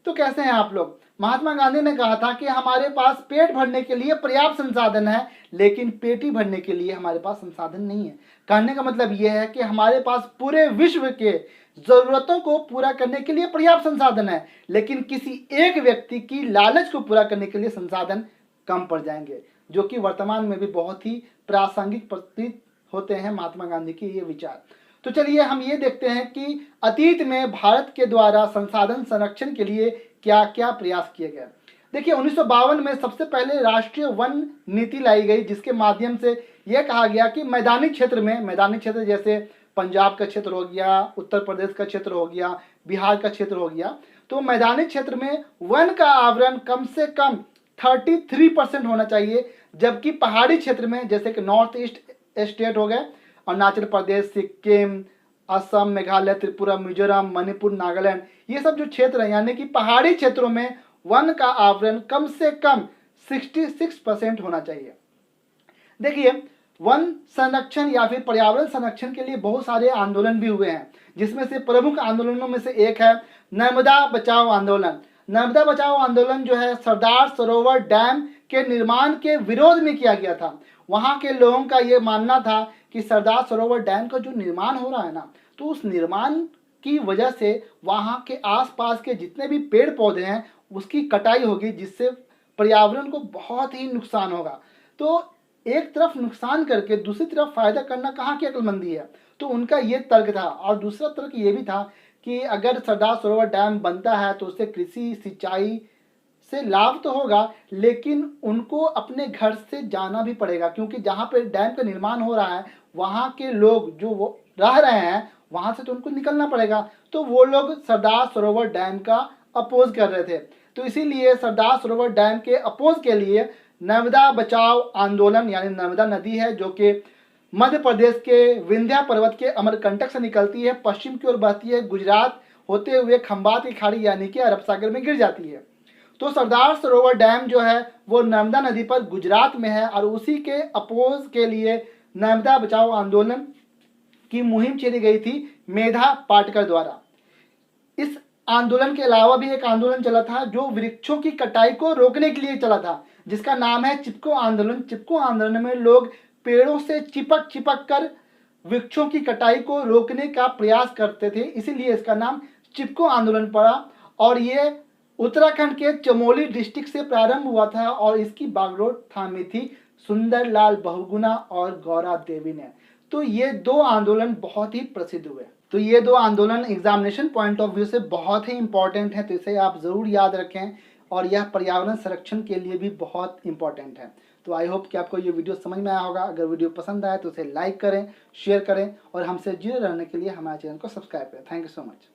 तो कैसे हैं आप लोग। महात्मा गांधी ने कहा था कि हमारे पास पेट भरने के लिए पर्याप्त संसाधन है, लेकिन पेटी भरने के लिए हमारे पास संसाधन नहीं है। कहने का मतलब यह है कि हमारे पास पूरे विश्व के जरूरतों को पूरा करने के लिए पर्याप्त संसाधन है, लेकिन किसी एक व्यक्ति की लालच को पूरा करने के लिए संसाधन कम पड़ जाएंगे, जो कि वर्तमान में भी बहुत ही प्रासंगिक प्रतीत होते हैं महात्मा गांधी के ये विचार। तो चलिए हम ये देखते हैं कि अतीत में भारत के द्वारा संसाधन संरक्षण के लिए क्या क्या प्रयास किए गए। देखिए 1952 में सबसे पहले राष्ट्रीय वन नीति लाई गई, जिसके माध्यम से यह कहा गया कि मैदानी क्षेत्र जैसे पंजाब का क्षेत्र हो गया, उत्तर प्रदेश का क्षेत्र हो गया, बिहार का क्षेत्र हो गया, तो मैदानी क्षेत्र में वन का आवरण कम से कम 33% होना चाहिए, जबकि पहाड़ी क्षेत्र में जैसे कि नॉर्थ ईस्ट स्टेट हो गए, अरुणाचल प्रदेश, सिक्किम, असम, मेघालय, त्रिपुरा, मिजोरम, मणिपुर, नागालैंड, ये सब जो क्षेत्र हैं यानी कि पहाड़ी क्षेत्रों में वन का आवरण कम से कम 66% होना चाहिए। देखिए वन संरक्षण या फिर पर्यावरण संरक्षण के लिए बहुत सारे आंदोलन भी हुए हैं, जिसमें से प्रमुख आंदोलनों में से एक है नर्मदा बचाओ आंदोलन। नर्मदा बचाओ आंदोलन जो है सरदार सरोवर डैम के निर्माण के विरोध में किया गया था। वहां के लोगों का ये मानना था कि सरदार सरोवर डैम का जो निर्माण हो रहा है ना, तो उस निर्माण की वजह से वहां के आसपास के जितने भी पेड़ पौधे हैं उसकी कटाई होगी, जिससे पर्यावरण को बहुत ही नुकसान होगा। तो एक तरफ नुकसान करके दूसरी तरफ फायदा करना कहाँ की अक्लमंदी है। तो उनका ये तर्क था। और दूसरा तर्क ये भी था कि अगर सरदार सरोवर डैम बनता है तो उससे कृषि सिंचाई से लाभ तो होगा, लेकिन उनको अपने घर से जाना भी पड़ेगा, क्योंकि जहाँ पे डैम का निर्माण हो रहा है वहाँ के लोग जो वो रह रहे हैं वहाँ से तो उनको निकलना पड़ेगा। तो वो लोग सरदार सरोवर डैम का अपोज कर रहे थे। तो इसीलिए सरदार सरोवर डैम के अपोज के लिए नर्मदा बचाओ आंदोलन, यानी नर्मदा नदी है जो कि मध्य प्रदेश के विंध्या पर्वत के अमरकंटक से निकलती है, पश्चिम की ओर बहती है, गुजरात होते हुए खंबात की खाड़ी यानी कि अरब सागर में गिर जाती है। तो सरदार सरोवर डैम जो है वो नर्मदा नदी पर गुजरात में है, और उसी के अपोज के लिए नर्मदा बचाओ आंदोलन की मुहिम छेड़ी गई थी मेधा पाटकर द्वारा। इस आंदोलन के अलावा भी एक आंदोलन चला था जो वृक्षों की कटाई को रोकने के लिए चला था, जिसका नाम है चिपको आंदोलन। चिपको आंदोलन में लोग पेड़ों से चिपक कर वृक्षों की कटाई को रोकने का प्रयास करते थे, इसीलिए इसका नाम चिपको आंदोलन पड़ा। और ये उत्तराखंड के चमोली डिस्ट्रिक्ट से प्रारंभ हुआ था और इसकी बागडोर थामी थी सुंदरलाल बहुगुणा और गौरा देवी ने। तो ये दो आंदोलन बहुत ही प्रसिद्ध हुए। तो ये दो आंदोलन एग्जामिनेशन पॉइंट ऑफ व्यू से बहुत ही इंपॉर्टेंट है, तो इसे आप ज़रूर याद रखें, और यह पर्यावरण संरक्षण के लिए भी बहुत इंपॉर्टेंट है। तो आई होप कि आपको ये वीडियो समझ में आया होगा। अगर वीडियो पसंद आए तो उसे लाइक करें, शेयर करें, और हमसे जुड़े रहने के लिए हमारे चैनल को सब्सक्राइब करें। Thank you so much.